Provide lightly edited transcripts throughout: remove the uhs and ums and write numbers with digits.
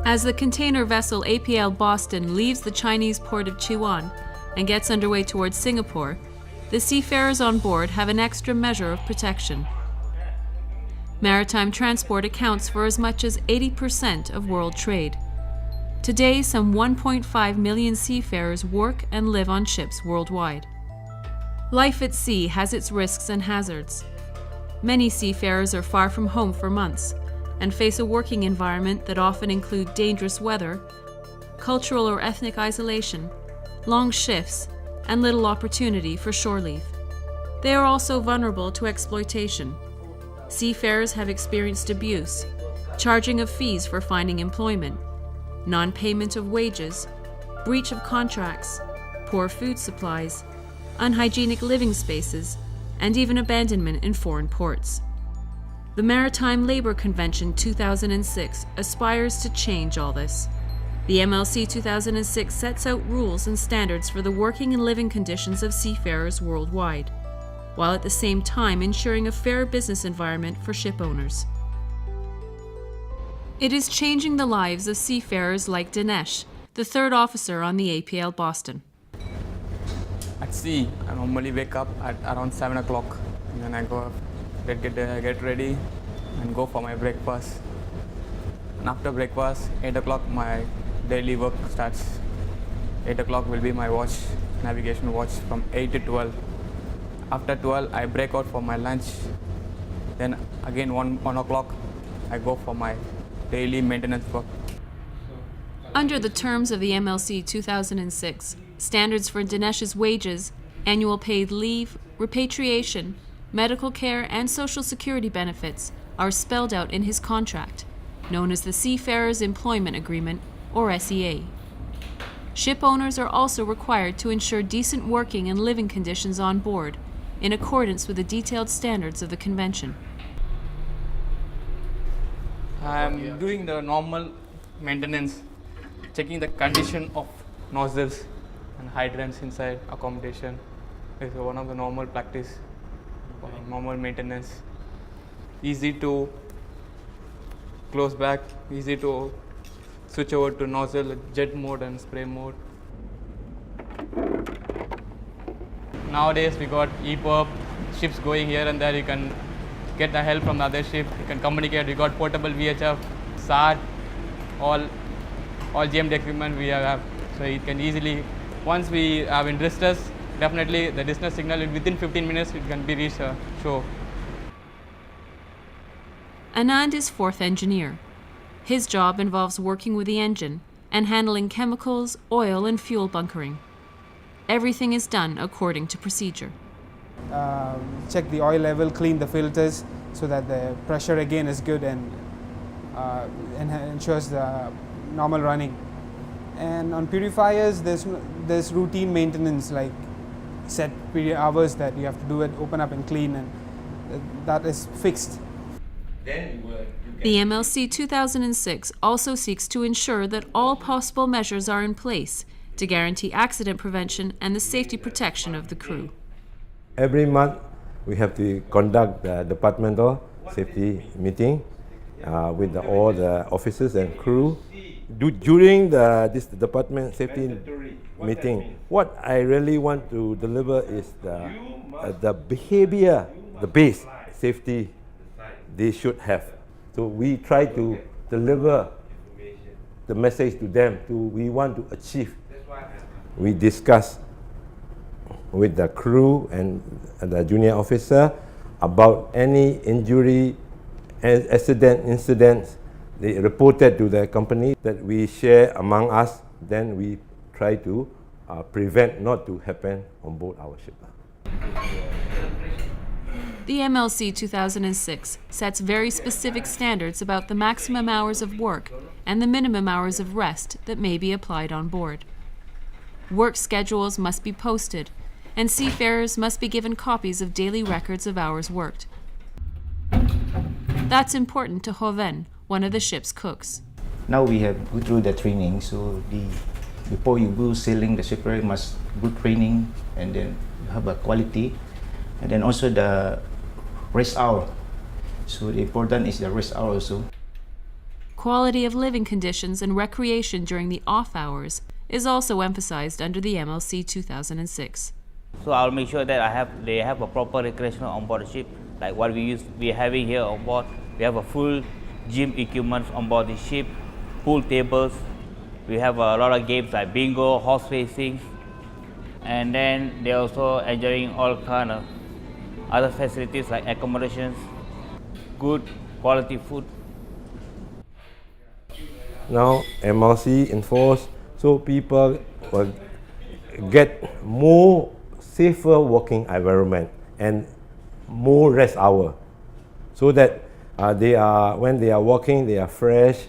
As the container vessel APL Boston leaves the Chinese port of Chiwan and gets underway towards Singapore, the seafarers on board have an extra measure of protection. Maritime transport accounts for as much as 80% of world trade. Today, some 1.5 million seafarers work and live on ships worldwide. Life at sea has its risks and hazards. Many seafarers are far from home for months and face a working environment that often includes dangerous weather, cultural or ethnic isolation, long shifts, and little opportunity for shore leave. They are also vulnerable to exploitation. Seafarers have experienced abuse, charging of fees for finding employment, non-payment of wages, breach of contracts, poor food supplies, unhygienic living spaces, and even abandonment in foreign ports. The Maritime Labour Convention 2006 aspires to change all this. The MLC 2006 sets out rules and standards for the working and living conditions of seafarers worldwide, while at the same time ensuring a fair business environment for ship owners. It is changing the lives of seafarers like Dinesh, the third officer on the APL Boston. At sea, I normally wake up at around 7 o'clock and then I go get ready and go for my breakfast. And after breakfast, 8 o'clock my daily work starts. 8 o'clock will be my navigation watch from 8 to 12. After 12, I break out for my lunch. Then again 1 o'clock, I go for my daily maintenance work. Under the terms of the MLC 2006, standards for Dinesh's wages, annual paid leave, repatriation, medical care, and social security benefits are spelled out in his contract, known as the Seafarers Employment Agreement, or SEA. Ship owners are also required to ensure decent working and living conditions on board, in accordance with the detailed standards of the Convention. I'm doing the normal maintenance, checking the condition of nozzles and hydrants inside accommodation. It's one of the normal practice, normal maintenance. Easy to close back, easy to switch over to nozzle, jet mode and spray mode. Nowadays we got EPUB, ships going here and there, you can get the help from the other ship, you can communicate, we got portable VHF, SAT, all GMD equipment we have, so it can easily, once we have in distress, definitely the distress signal within 15 minutes it can be reached shore. Anand is fourth engineer. His job involves working with the engine and handling chemicals, oil, and fuel bunkering. Everything is done according to procedure. Check the oil level, clean the filters so that the pressure again is good and ensures the normal running. And on purifiers, there's routine maintenance, like set period hours that you have to do it, open up and clean, and that is fixed. The MLC 2006 also seeks to ensure that all possible measures are in place to guarantee accident prevention and the safety protection of the crew. Every month, we have to conduct the departmental safety meeting with all the officers and crew. During this department safety meeting, what I really want to deliver is the behavior, the base safety they should have. So we try to deliver the message to them we want to achieve. We discuss with the crew and the junior officer about any injury, incidents they reported to the company that we share among us. Then we try to prevent not to happen on board our ship. The MLC 2006 sets very specific standards about the maximum hours of work and the minimum hours of rest that may be applied on board. Work schedules must be posted, and seafarers must be given copies of daily records of hours worked. That's important to Hoven, one of the ship's cooks. Now we have go through the training, so before you go sailing, the shipwright must good training, and then you have a quality, and then also the rest hour. So the important is the rest hour also. quality of living conditions and recreation during the off hours is also emphasized under the MLC 2006. So I'll make sure that they have a proper recreational on board the ship, like what we're having here on board. We have a full gym equipment on board the ship, pool tables. We have a lot of games like bingo, horse racing, and then they're also enjoying all kind of other facilities like accommodations, good quality food. Now MLC enforce so people will get more safer working environment and more rest hour, so that when they are working they are fresh,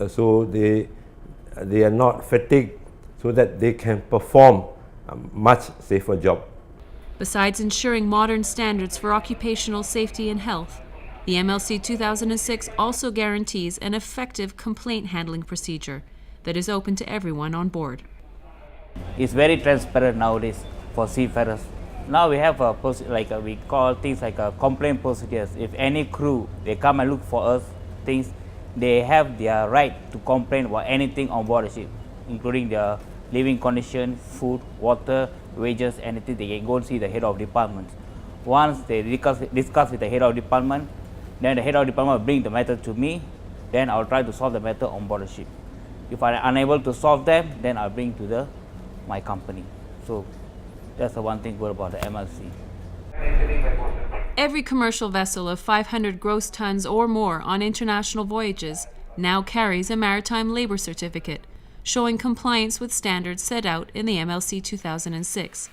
so they are not fatigued, so that they can perform a much safer job. Besides ensuring modern standards for occupational safety and health, the MLC 2006 also guarantees an effective complaint handling procedure that is open to everyone on board. It's very transparent nowadays for seafarers. Now we have we call things like complaint procedures. If any crew, they come and look for us things, they have their right to complain about anything on board the ship, including their living condition, food, water, wages, anything. They can go and see the head of department. Once they discuss with the head of department, then the head of department will bring the matter to me, then I'll try to solve the matter on board the ship. If I'm unable to solve them, then I'll bring to my company. So that's the one thing good about the MLC. Every commercial vessel of 500 gross tons or more on international voyages now carries a maritime labor certificate, showing compliance with standards set out in the MLC 2006,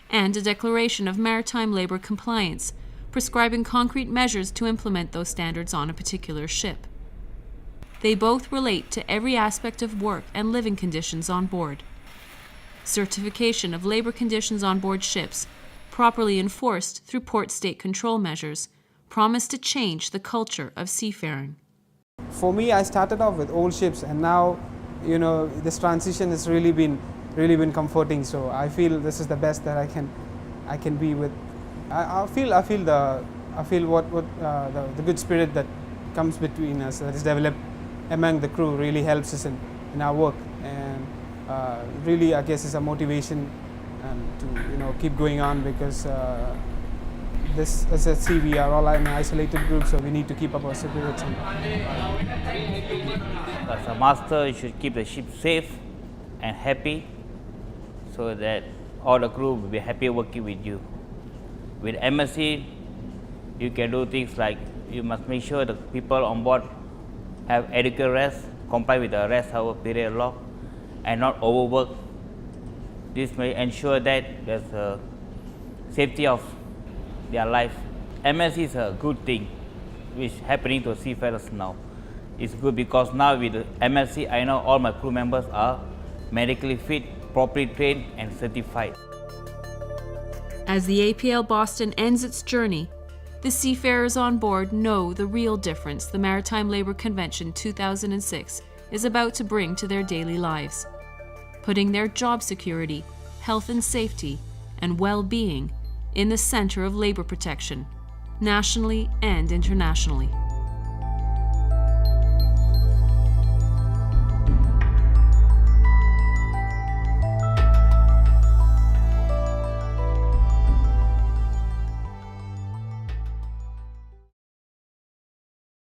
and a declaration of maritime labor compliance, prescribing concrete measures to implement those standards on a particular ship. They both relate to every aspect of work and living conditions on board. Certification of labor conditions on board ships, properly enforced through port state control measures, promise to change the culture of seafaring. For me, I started off with old ships, and now, this transition has really been comforting. So I feel this is the best that I can be with. I feel the good spirit that comes between us, that is developed among the crew, really helps us in our work, and really, I guess, is a motivation to keep going on, because this, as at sea, we are all an isolated group, so we need to keep up our spirits. As a master, you should keep the ship safe and happy, so that all the crew will be happy working with you. With MSC, you can do things like you must make sure the people on board have adequate rest, comply with the rest hour period law, and not overwork. This may ensure that there's a safety of their life. MSC is a good thing which is happening to seafarers now. It's good because now with the MSC, I know all my crew members are medically fit, properly trained, and certified. As the APL Boston ends its journey, the seafarers on board know the real difference the Maritime Labour Convention 2006 is about to bring to their daily lives, putting their job security, health and safety, and well-being in the center of labor protection, nationally and internationally.